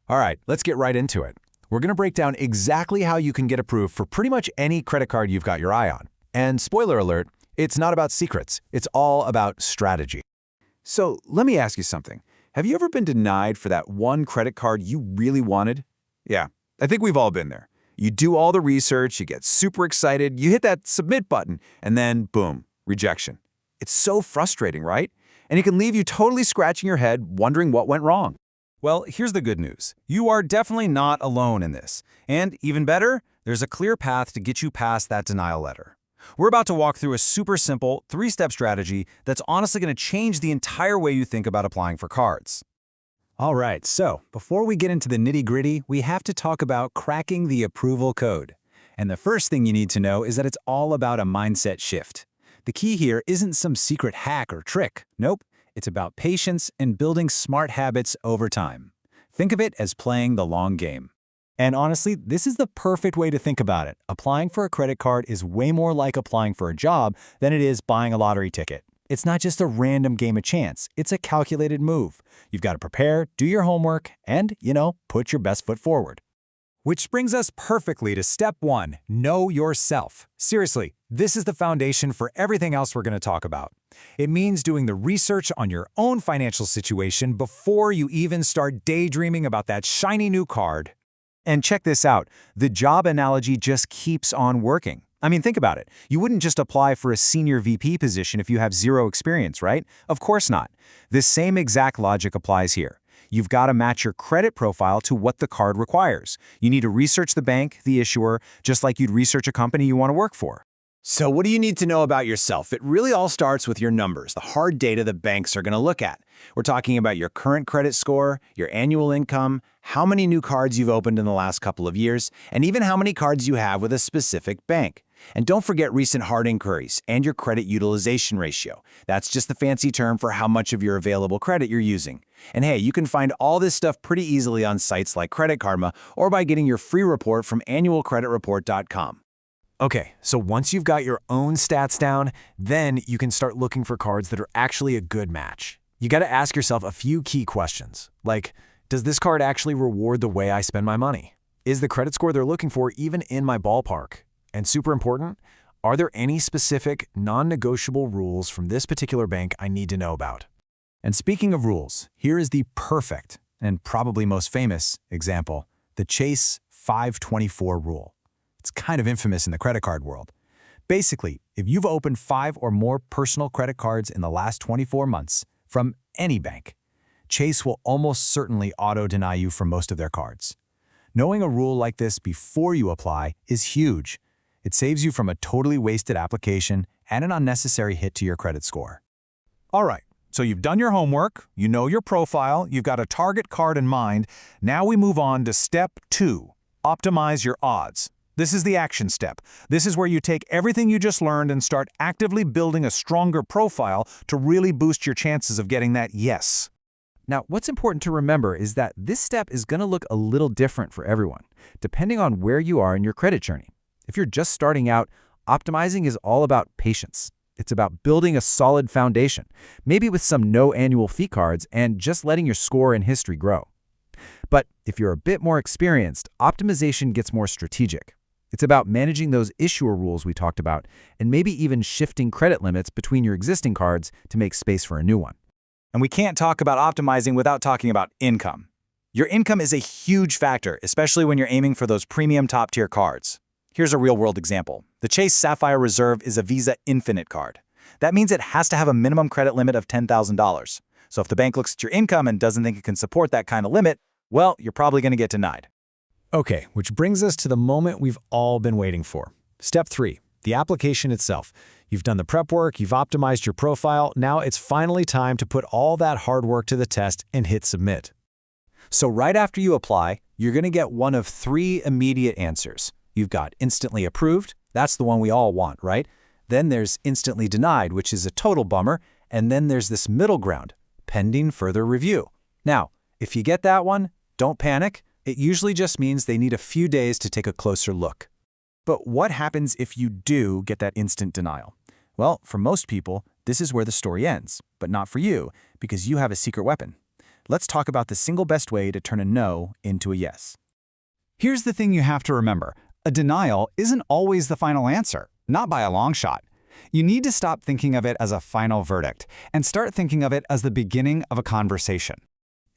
All right, let's get right into it. We're going to break down exactly how you can get approved for pretty much any credit card you've got your eye on. And spoiler alert, it's not about secrets. It's all about strategy. So let me ask you something. Have you ever been denied for that one credit card you really wanted? Yeah, I think we've all been there. You do all the research, you get super excited, you hit that submit button, and then boom, rejection. It's so frustrating, right? And it can leave you totally scratching your head, wondering what went wrong. Well, here's the good news. You are definitely not alone in this. And even better, there's a clear path to get you past that denial letter. We're about to walk through a super simple, 3-step strategy that's honestly going to change the entire way you think about applying for cards. All right, so before we get into the nitty-gritty, we have to talk about cracking the approval code. And the first thing you need to know is that it's all about a mindset shift. The key here isn't some secret hack or trick. Nope, it's about patience and building smart habits over time. Think of it as playing the long game. And honestly, this is the perfect way to think about it. Applying for a credit card is way more like applying for a job than it is buying a lottery ticket. It's not just a random game of chance. It's a calculated move. You've got to prepare, do your homework, and, put your best foot forward. Which brings us perfectly to step 1, know yourself. Seriously, this is the foundation for everything else we're going to talk about. It means doing the research on your own financial situation before you even start daydreaming about that shiny new card. And check this out, the job analogy just keeps on working. I mean, think about it. You wouldn't just apply for a senior VP position if you have zero experience, right? Of course not. This same exact logic applies here. You've got to match your credit profile to what the card requires. You need to research the bank, the issuer, just like you'd research a company you want to work for. So what do you need to know about yourself? It really all starts with your numbers, the hard data the banks are going to look at. We're talking about your current credit score, your annual income, how many new cards you've opened in the last couple of years, and even how many cards you have with a specific bank. And don't forget recent hard inquiries and your credit utilization ratio. That's just the fancy term for how much of your available credit you're using. And hey, you can find all this stuff pretty easily on sites like Credit Karma or by getting your free report from annualcreditreport.com. Okay, so once you've got your own stats down, then you can start looking for cards that are actually a good match. You got to ask yourself a few key questions, like, does this card actually reward the way I spend my money? Is the credit score they're looking for even in my ballpark? And super important, are there any specific non-negotiable rules from this particular bank I need to know about? And speaking of rules, here is the perfect and probably most famous example, the Chase 524 rule. It's kind of infamous in the credit card world. Basically, if you've opened 5 or more personal credit cards in the last 24 months from any bank, Chase will almost certainly auto-deny you for most of their cards. Knowing a rule like this before you apply is huge. It saves you from a totally wasted application and an unnecessary hit to your credit score. All right, so you've done your homework, you know your profile, you've got a target card in mind. Now we move on to step 2, optimize your odds. This is the action step. This is where you take everything you just learned and start actively building a stronger profile to really boost your chances of getting that yes. Now, what's important to remember is that this step is going to look a little different for everyone, depending on where you are in your credit journey. If you're just starting out, optimizing is all about patience. It's about building a solid foundation, maybe with some no annual fee cards and just letting your score and history grow. But if you're a bit more experienced, optimization gets more strategic. It's about managing those issuer rules we talked about and maybe even shifting credit limits between your existing cards to make space for a new one. And we can't talk about optimizing without talking about income. Your income is a huge factor, especially when you're aiming for those premium top-tier cards. Here's a real-world example. The Chase Sapphire Reserve is a Visa Infinite card. That means it has to have a minimum credit limit of $10,000. So if the bank looks at your income and doesn't think it can support that kind of limit, well, you're probably going to get denied. Okay, which brings us to the moment we've all been waiting for. Step 3, the application itself. You've done the prep work, you've optimized your profile, now it's finally time to put all that hard work to the test and hit submit. So right after you apply, you're going to get one of 3 immediate answers. You've got instantly approved, that's the one we all want, right? Then there's instantly denied, which is a total bummer, and then there's this middle ground, pending further review. Now, if you get that one, don't panic. It usually just means they need a few days to take a closer look. But what happens if you do get that instant denial? Well, for most people, this is where the story ends, but not for you, because you have a secret weapon. let's talk about the single best way to turn a no into a yes. Here's the thing you have to remember. A denial isn't always the final answer, not by a long shot. You need to stop thinking of it as a final verdict and start thinking of it as the beginning of a conversation.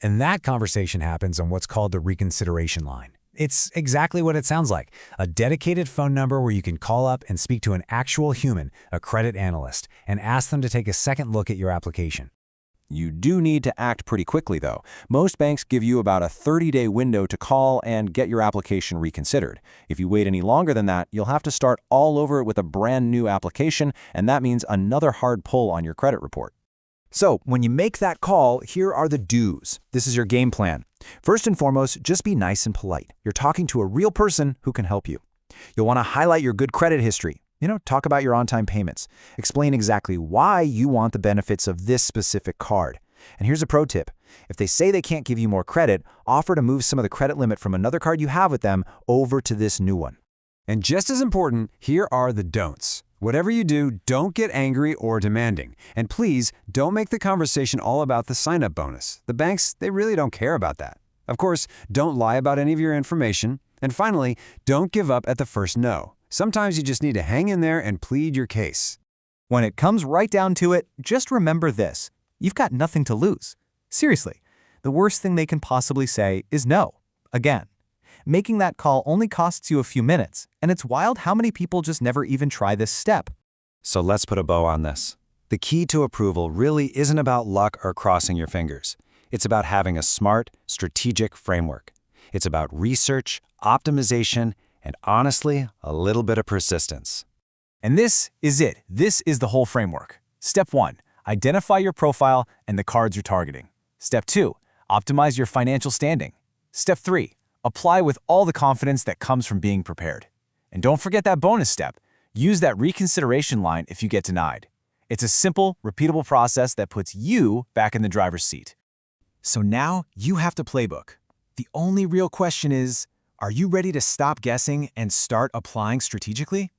And that conversation happens on what's called the reconsideration line. It's exactly what it sounds like, a dedicated phone number where you can call up and speak to an actual human, a credit analyst, and ask them to take a second look at your application. You do need to act pretty quickly, though. Most banks give you about a 30-day window to call and get your application reconsidered. If you wait any longer than that, you'll have to start all over with a brand new application, and that means another hard pull on your credit report. So, when you make that call, here are the do's. This is your game plan. First and foremost, just be nice and polite. You're talking to a real person who can help you. You'll want to highlight your good credit history. Talk about your on-time payments. Explain exactly why you want the benefits of this specific card. And here's a pro tip. If they say they can't give you more credit, offer to move some of the credit limit from another card you have with them over to this new one. And just as important, here are the don'ts. Whatever you do, don't get angry or demanding. And please, don't make the conversation all about the sign-up bonus. The banks, they really don't care about that. Of course, don't lie about any of your information. And finally, don't give up at the first no. Sometimes you just need to hang in there and plead your case. When it comes right down to it, just remember this. You've got nothing to lose. Seriously, the worst thing they can possibly say is no. Again. Making that call only costs you a few minutes, and it's wild how many people just never even try this step. So let's put a bow on this. The key to approval really isn't about luck or crossing your fingers. It's about having a smart, strategic framework. It's about research, optimization, and honestly, a little bit of persistence. And this is it. This is the whole framework. Step 1, identify your profile and the cards you're targeting. Step 2, optimize your financial standing. Step 3, apply with all the confidence that comes from being prepared. And don't forget that bonus step. Use that reconsideration line if you get denied. It's a simple, repeatable process that puts you back in the driver's seat. So now you have the playbook. The only real question is, are you ready to stop guessing and start applying strategically?